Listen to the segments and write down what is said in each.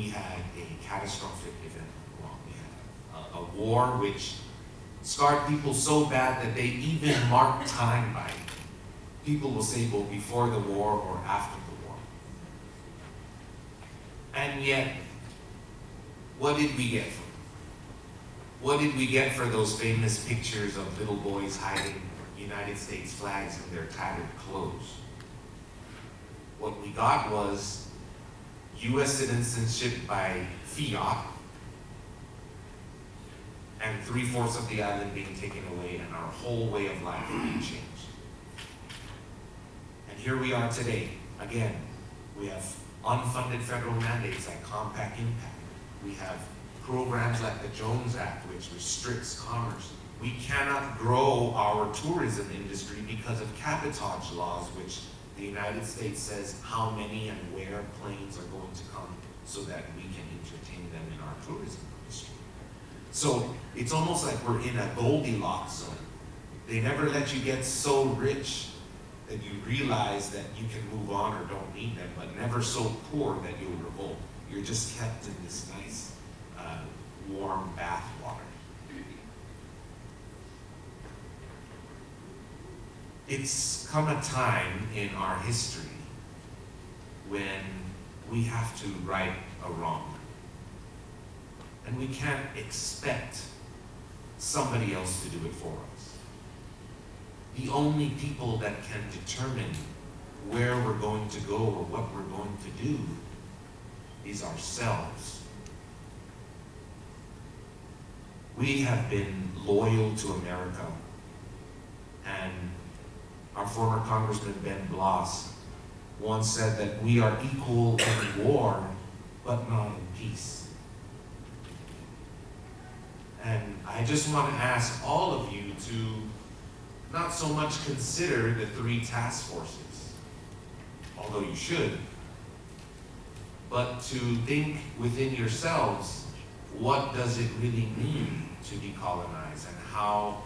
we had a catastrophic event in Guam. We had a war which scarred people so bad that they even marked time by it. People will say, well, before the war or after the war. And yet, what did we get from it? What did we get for those famous pictures of little boys hiding United States flags in their tattered clothes? What we got was U.S. citizenship by fiat, and 3/4 of the island being taken away, and our whole way of life being changed. And here we are today. Again, we have unfunded federal mandates like Compact Impact. We have programs like the Jones Act, which restricts commerce. We cannot grow our tourism industry because of cabotage laws, which the United States says how many and where planes are going to come so that we can entertain them in our tourism industry. So it's almost like we're in a Goldilocks zone. They never let you get so rich that you realize that you can move on or don't need them, but never so poor that you'll revolt. You're just kept in this nice, warm bath water. It's come a time in our history when we have to right a wrong. And we can't expect somebody else to do it for us. The only people that can determine where we're going to go or what we're going to do is ourselves. We have been loyal to America, and our former Congressman Ben Blas once said that we are equal in war, but not in peace. And I just want to ask all of you to not so much consider the 3 task forces, although you should, but to think within yourselves, what does it really mean to decolonize, and how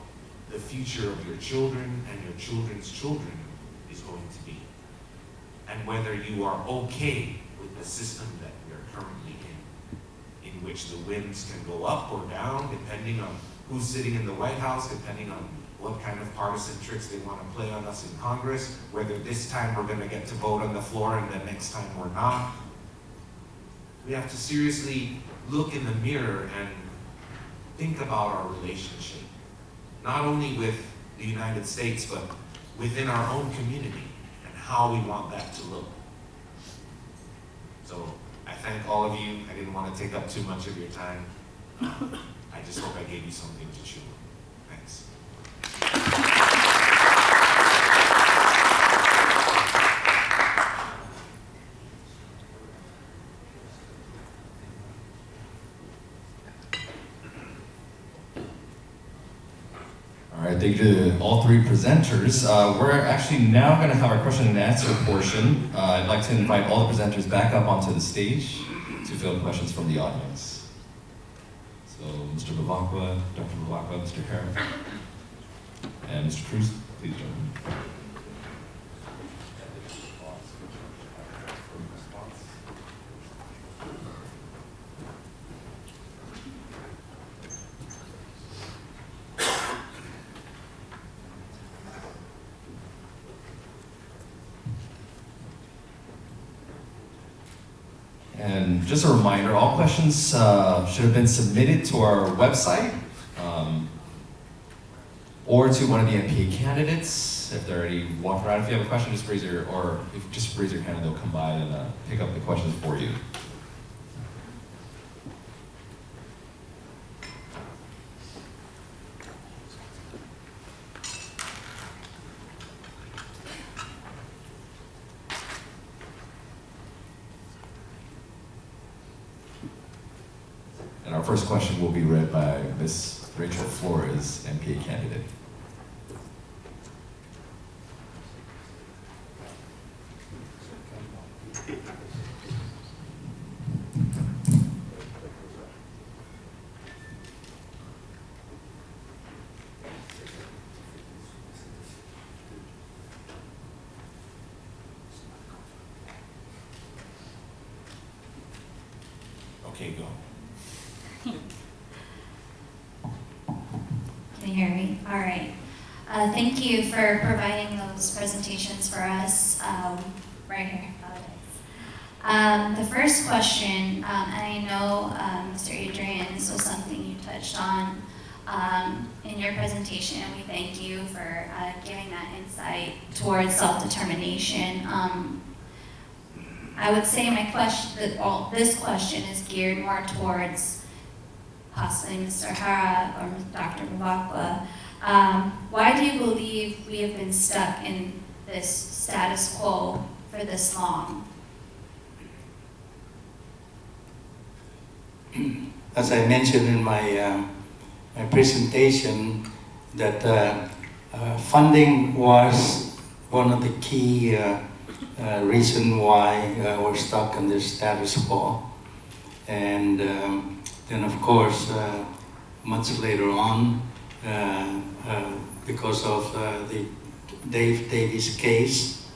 the future of your children and your children's children is going to be, and whether you are okay with the system that we are currently in which the winds can go up or down depending on who's sitting in the White House, depending on what kind of partisan tricks they want to play on us in Congress, whether this time we're going to get to vote on the floor and the next time we're not. We have to seriously look in the mirror and think about our relationship, not only with the United States, but within our own community and how we want that to look. So I thank all of you. I didn't want to take up too much of your time. I just hope I gave you something to chew on. Thanks. All right, thank you to all 3 presenters. We're actually now going to have our question and answer portion. I'd like to invite all the presenters back up onto the stage to field questions from the audience. So, Mr. Bavakwa, Dr. Bavakwa, Mr. Hare, and Mr. Cruz, please join me. And just a reminder, all questions should have been submitted to our website or to one of the MPA candidates. If they're already walking around, if you have a question, just raise your hand and they'll come by and pick up the questions for you. And our first question will be read by Ms. Rachel Flores, MPA candidate. Okay, go. Can you hear me? All right. Thank you for providing those presentations for us. Right here. The first question, and I know, Mr. Adrian, this was something you touched on in your presentation, and we thank you for giving that insight towards self-determination. I would say my question, this question is geared more towards possibly Mr. Hara or Dr. Mavakwa. Why do you believe we have been stuck in this status quo for this long? As I mentioned in my presentation, that funding was one of the key reason why we're stuck in this status quo. And then of course, much later on, because of the Dave Davis case,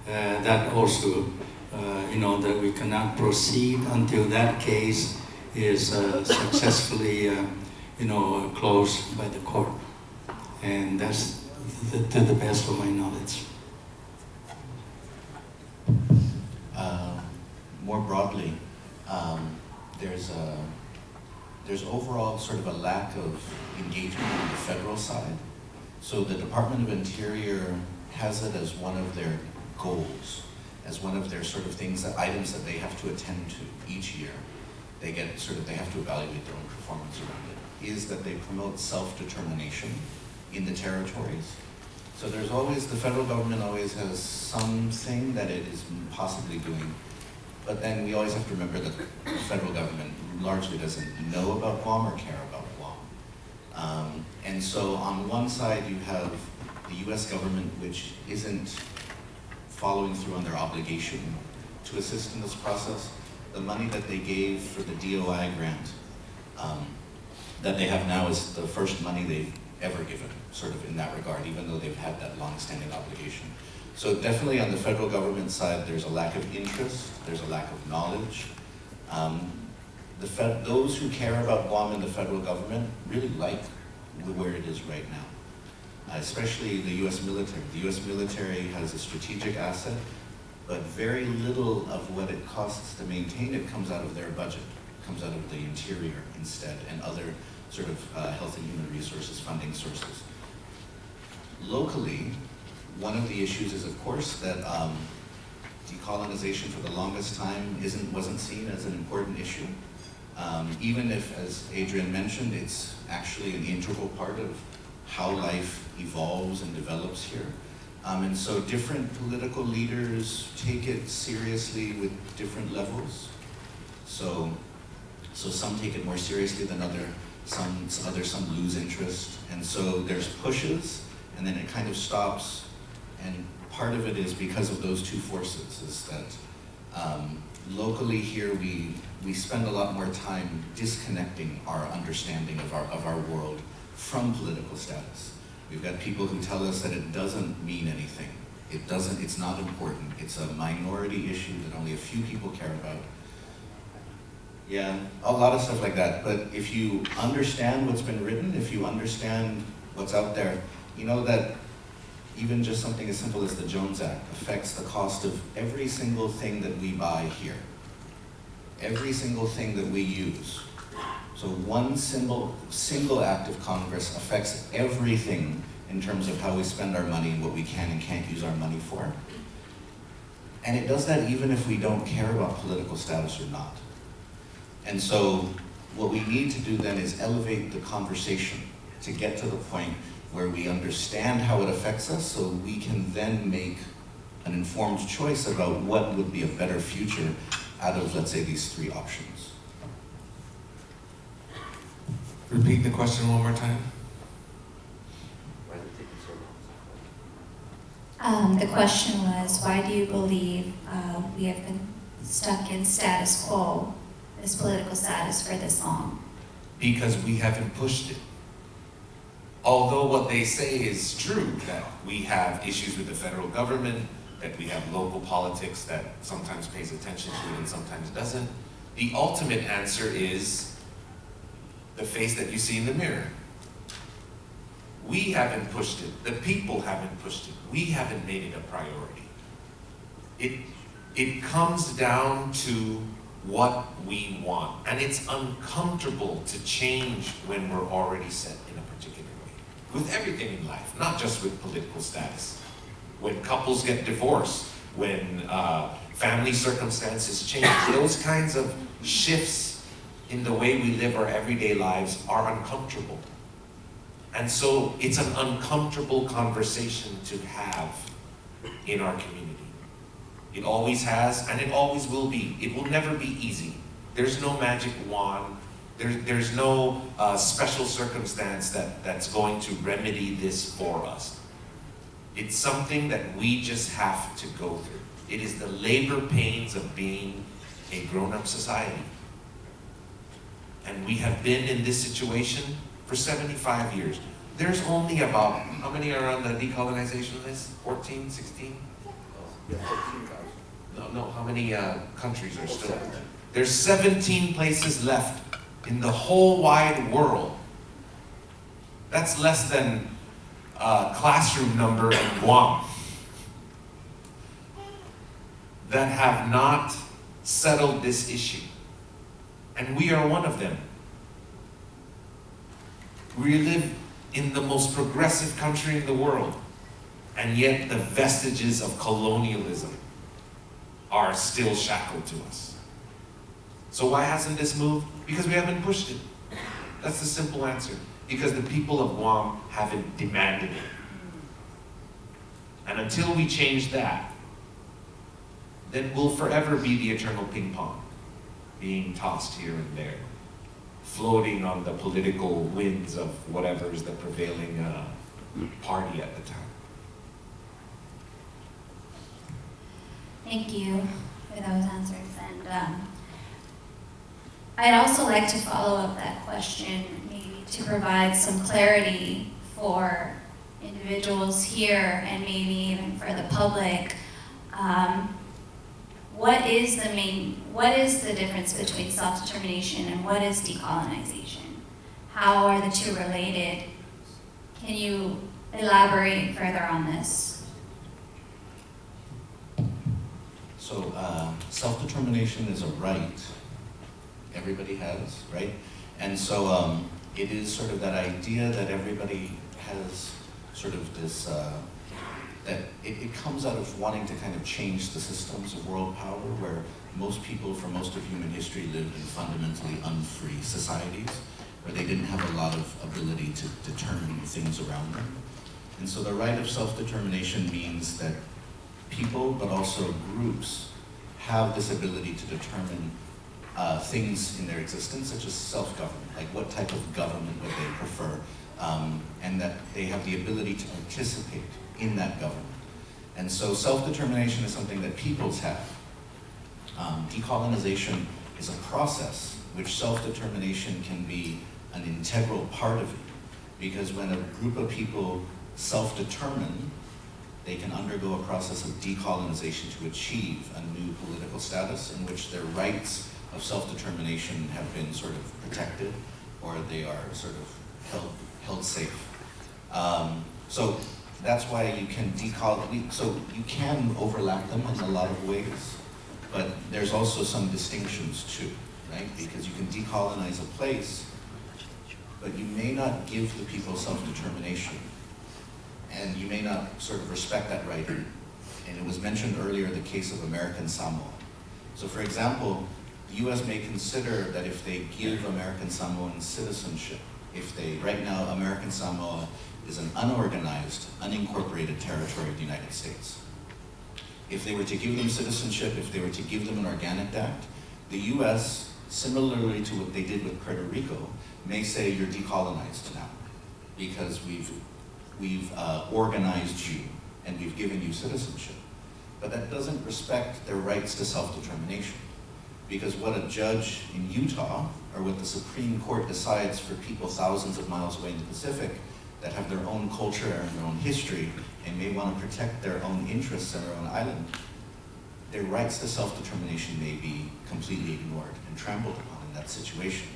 that also, that we cannot proceed until that case is successfully, closed by the court. And that's to the best of my knowledge. More broadly, there's overall sort of a lack of engagement on the federal side. So the Department of Interior has it as one of their goals, as one of their sort of items that they have to attend to each year. They have to evaluate their own performance around it, is that they promote self-determination in the territories. So the federal government always has something that it is possibly doing, but then we always have to remember that the federal government largely doesn't know about Guam or care about Guam. And so on one side you have the US government, which isn't following through on their obligation to assist in this process. The money that they gave for the DOI grant that they have now is the first money they've ever given, sort of in that regard, even though they've had that long-standing obligation. So definitely on the federal government side, there's a lack of interest, there's a lack of knowledge. Those who care about Guam and the federal government really like where it is right now, especially the US military. The US military has a strategic asset, but very little of what it costs to maintain it comes out of their budget, comes out of the interior instead, and other sort of health and human resources funding sources. Locally, one of the issues is, of course, that decolonization for the longest time wasn't seen as an important issue. Even if, as Adrian mentioned, it's actually an integral part of how life evolves and develops here. And so different political leaders take it seriously with different levels. So some take it more seriously than others, some lose interest. And so there's pushes, and then it kind of stops. And part of it is because of those two forces, is that locally here we spend a lot more time disconnecting our understanding of our world from political status. We've got people who tell us that it doesn't mean anything. It's not important. It's a minority issue that only a few people care about. Yeah, a lot of stuff like that. But if you understand what's been written, if you understand what's out there, you know that even just something as simple as the Jones Act affects the cost of every single thing that we buy here. Every single thing that we use. So one single act of Congress affects everything in terms of how we spend our money and what we can and can't use our money for. And it does that even if we don't care about political status or not. And so what we need to do then is elevate the conversation to get to the point where we understand how it affects us, so we can then make an informed choice about what would be a better future out of, let's say, these three options. Repeat the question one more time. The question was, why do you believe we have been stuck in status quo, this political status, for this long? Because we haven't pushed it. Although what they say is true, that we have issues with the federal government, that we have local politics that sometimes pays attention to it and sometimes doesn't, The ultimate answer is the face that you see in the mirror. We haven't pushed it. The people haven't pushed it. We haven't made it a priority. It comes down to what we want. And it's uncomfortable to change when we're already set in a particular way. With everything in life, not just with political status. When couples get divorced, when family circumstances change, those kinds of shifts in the way we live our everyday lives are uncomfortable. And so it's an uncomfortable conversation to have in our community. It always has, and it always will be. It will never be easy. There's no magic wand. There's no special circumstance that's going to remedy this for us. It's something that we just have to go through. It is the labor pains of being a grown-up society. And we have been in this situation for 75 years. There's only about, how many are on the decolonization list? 14, 16? Yeah, 14,000. No, how many countries are still? There's 17 places left in the whole wide world. That's less than classroom number in Guam that have not settled this issue. And we are one of them. We live in the most progressive country in the world, and yet the vestiges of colonialism are still shackled to us. So why hasn't this moved? Because we haven't pushed it. That's the simple answer. Because the people of Guam haven't demanded it. And until we change that, then we'll forever be the eternal ping pong, being tossed here and there, floating on the political winds of whatever is the prevailing party at the time. Thank you for those answers. And I'd also like to follow up that question, maybe to provide some clarity for individuals here and maybe even for the public. What is the difference between self-determination and what is decolonization? How are the two related? Can you elaborate further on this? So self-determination is a right everybody has, right? And so it is sort of that idea that everybody has sort of this, that it comes out of wanting to kind of change the systems of world power where most people for most of human history lived in fundamentally unfree societies where they didn't have a lot of ability to determine things around them. And so the right of self-determination means that people, but also groups, have this ability to determine things in their existence, such as self-government, like what type of government would they prefer, and that they have the ability to participate in that government. And so self-determination is something that peoples have. Decolonization is a process which self-determination can be an integral part of it, because when a group of people self-determine, they can undergo a process of decolonization to achieve a new political status in which their rights of self-determination have been sort of protected, or they are sort of held safe. So that's why you can so you can overlap them in a lot of ways, but there's also some distinctions too, right? Because you can decolonize a place, but you may not give the people self-determination, and you may not sort of respect that right. And it was mentioned earlier, the case of American Samoa. So for example, the US may consider that if they give American Samoans citizenship, right now American Samoa is an unorganized, unincorporated territory of the United States. If they were to give them citizenship, if they were to give them an Organic Act, the US, similarly to what they did with Puerto Rico, may say you're decolonized now because we've organized you and we've given you citizenship. But that doesn't respect their rights to self-determination, because what a judge in Utah or what the Supreme Court decides for people thousands of miles away in the Pacific that have their own culture and their own history and may want to protect their own interests on their own island, their rights to self-determination may be completely ignored and trampled upon in that situation.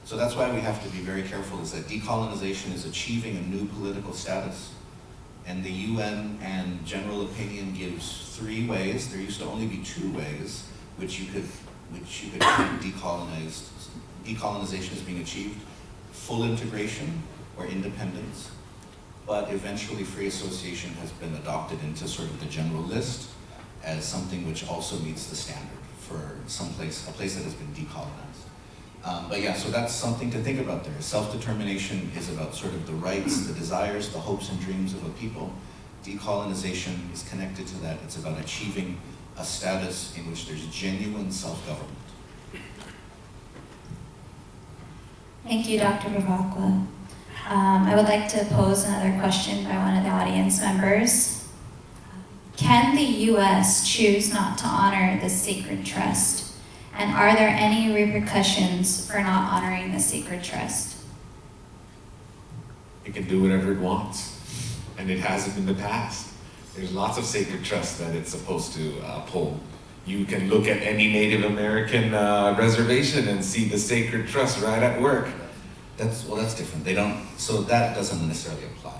So that's why we have to be very careful, is that decolonization is achieving a new political status. And the UN and general opinion gives 3 ways. There used to only be 2 ways which you could find decolonization is being achieved: full integration or independence. But eventually free association has been adopted into sort of the general list as something which also meets the standard for a place that has been decolonized. But yeah, so that's something to think about there. Self-determination is about sort of the rights, the desires, the hopes and dreams of a people. Decolonization is connected to that. It's about achieving a status in which there's genuine self-government. Thank you, Dr. Bavacqua. I would like to pose another question by one of the audience members. Can the U.S. choose not to honor the sacred trust? And are there any repercussions for not honoring the sacred trust? It can do whatever it wants, and it hasn't in the past. There's lots of sacred trust that it's supposed to uphold. You can look at any Native American reservation and see the sacred trust right at work. That's different. So that doesn't necessarily apply.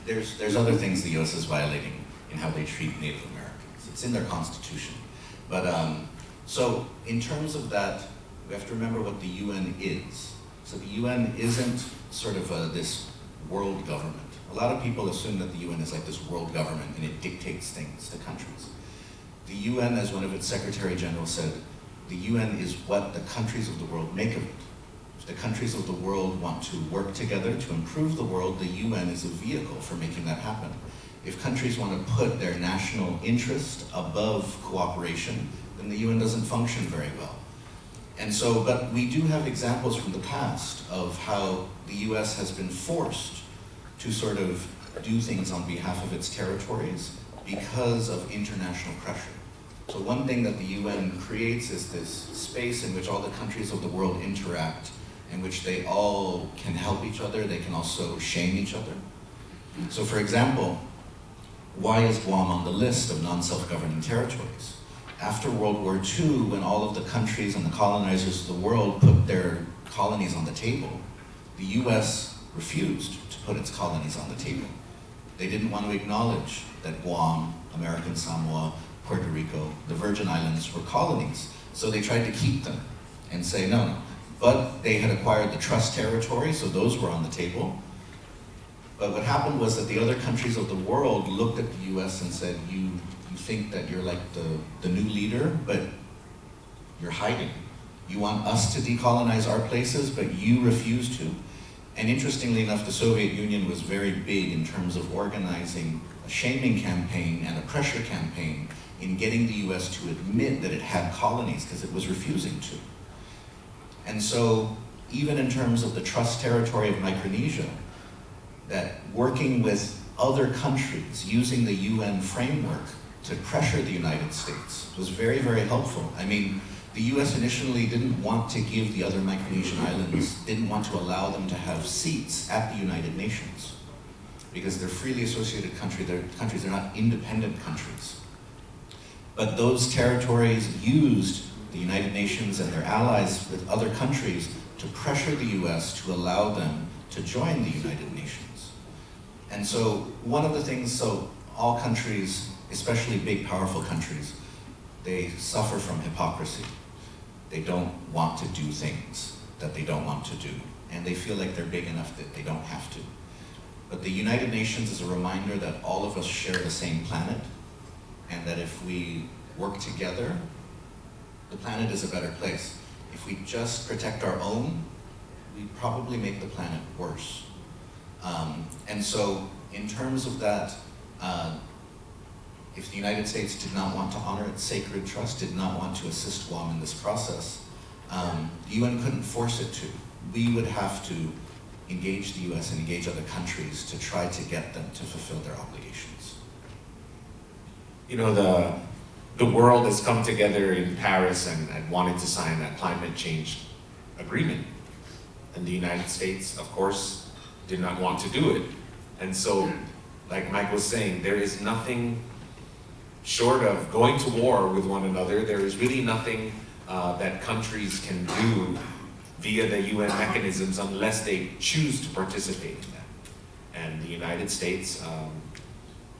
There's other things the U.S. is violating in how they treat Native Americans. It's in their constitution. But so in terms of that, we have to remember what the UN is. So the UN isn't sort of this world government. A lot of people assume that the UN is like this world government and it dictates things to countries. The UN, as one of its Secretary General said, the UN is what the countries of the world make of it. If the countries of the world want to work together to improve the world, the UN is a vehicle for making that happen. If countries want to put their national interest above cooperation, then the UN doesn't function very well. And so, but we do have examples from the past of how the US has been forced to sort of do things on behalf of its territories because of international pressure. So one thing that the UN creates is this space in which all the countries of the world interact, in which they all can help each other, they can also shame each other. So for example, why is Guam on the list of non-self-governing territories? After World War II, when all of the countries and the colonizers of the world put their colonies on the table, the US refused to put its colonies on the table. They didn't want to acknowledge that Guam, American Samoa, Puerto Rico, the Virgin Islands were colonies. So they tried to keep them and say no. But they had acquired the trust territory, so those were on the table. But what happened was that the other countries of the world looked at the US and said, you think that you're like the new leader, but you're hiding. You want us to decolonize our places, but you refuse to. And interestingly enough, the Soviet Union was very big in terms of organizing a shaming campaign and a pressure campaign in getting the US to admit that it had colonies, because it was refusing to. And so, even in terms of the trust territory of Micronesia, that working with other countries using the UN framework to pressure the United States was very, very helpful. I mean, the US initially didn't want to give the other Micronesian islands, didn't want to allow them to have seats at the United Nations, because they're freely associated countries, they're not independent countries. But those territories used the United Nations and their allies with other countries to pressure the US to allow them to join the United Nations. And so one of the things, so all countries, especially big, powerful countries, they suffer from hypocrisy. They don't want to do things that they don't want to do. And they feel like they're big enough that they don't have to. But the United Nations is a reminder that all of us share the same planet, and that if we work together, the planet is a better place. If we just protect our own, we probably make the planet worse. And so, in terms of that, if the United States did not want to honor its sacred trust, did not want to assist Guam in this process, the UN couldn't force it to. We would have to engage the US and engage other countries to try to get them to fulfill their obligations. You know, the world has come together in Paris and wanted to sign that climate change agreement. And the United States, of course, did not want to do it. And so, like Mike was saying, there is nothing short of going to war with one another, there is really nothing that countries can do via the UN mechanisms unless they choose to participate in that. And the United States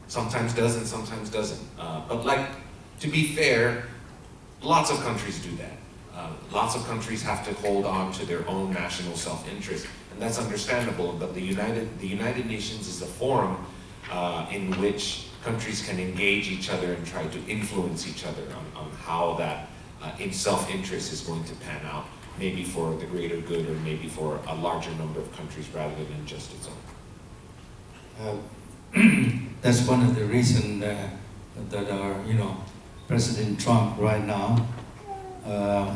sometimes does and sometimes doesn't. But like, to be fair, lots of countries do that. Lots of countries have to hold on to their own national self-interest, and that's understandable, but the United Nations is a forum in which countries can engage each other and try to influence each other on how that in self-interest is going to pan out, maybe for the greater good or maybe for a larger number of countries rather than just its own. That's one of the reasons that our, President Trump right now,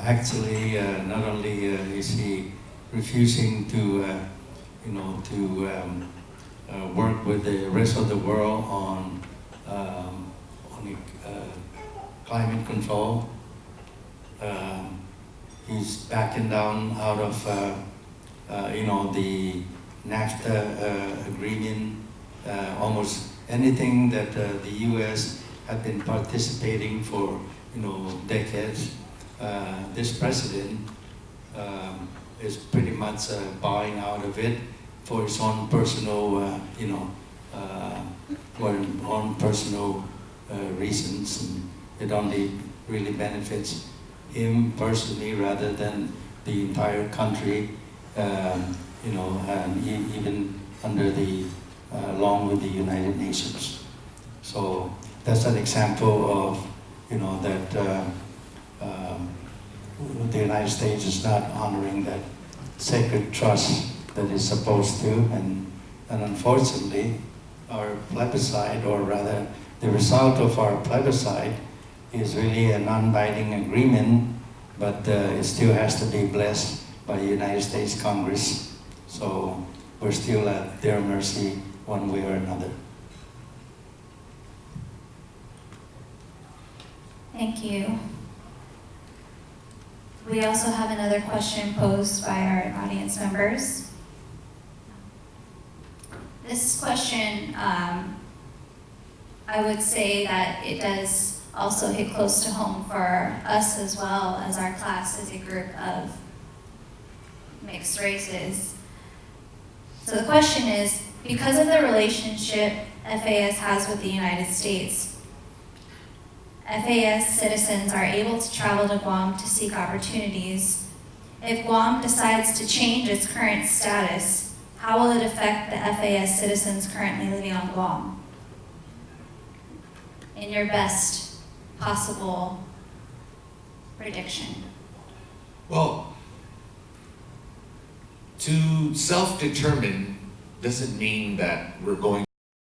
actually, not only is he refusing to, work with the rest of the world on climate control, he's backing down out of, the NAFTA agreement, almost anything that the U.S. had been participating for, decades. This president is pretty much buying out of it for his own personal, reasons, and it only really benefits him personally rather than the entire country, and even under the along with the United Nations. So that's an example of, that the United States is not honoring that sacred trust that it's supposed to, and unfortunately, our plebiscite, or rather, the result of our plebiscite is really a non-binding agreement, but it still has to be blessed by the United States Congress. So we're still at their mercy one way or another. Thank you. We also have another question posed by our audience members. This question, I would say that it does also hit close to home for us as well as our class as a group of mixed races. So the question is, because of the relationship FAS has with the United States, FAS citizens are able to travel to Guam to seek opportunities. If Guam decides to change its current status, how will it affect the FAS citizens currently living on Guam? In your best possible prediction. Well, to self-determine doesn't mean that we're going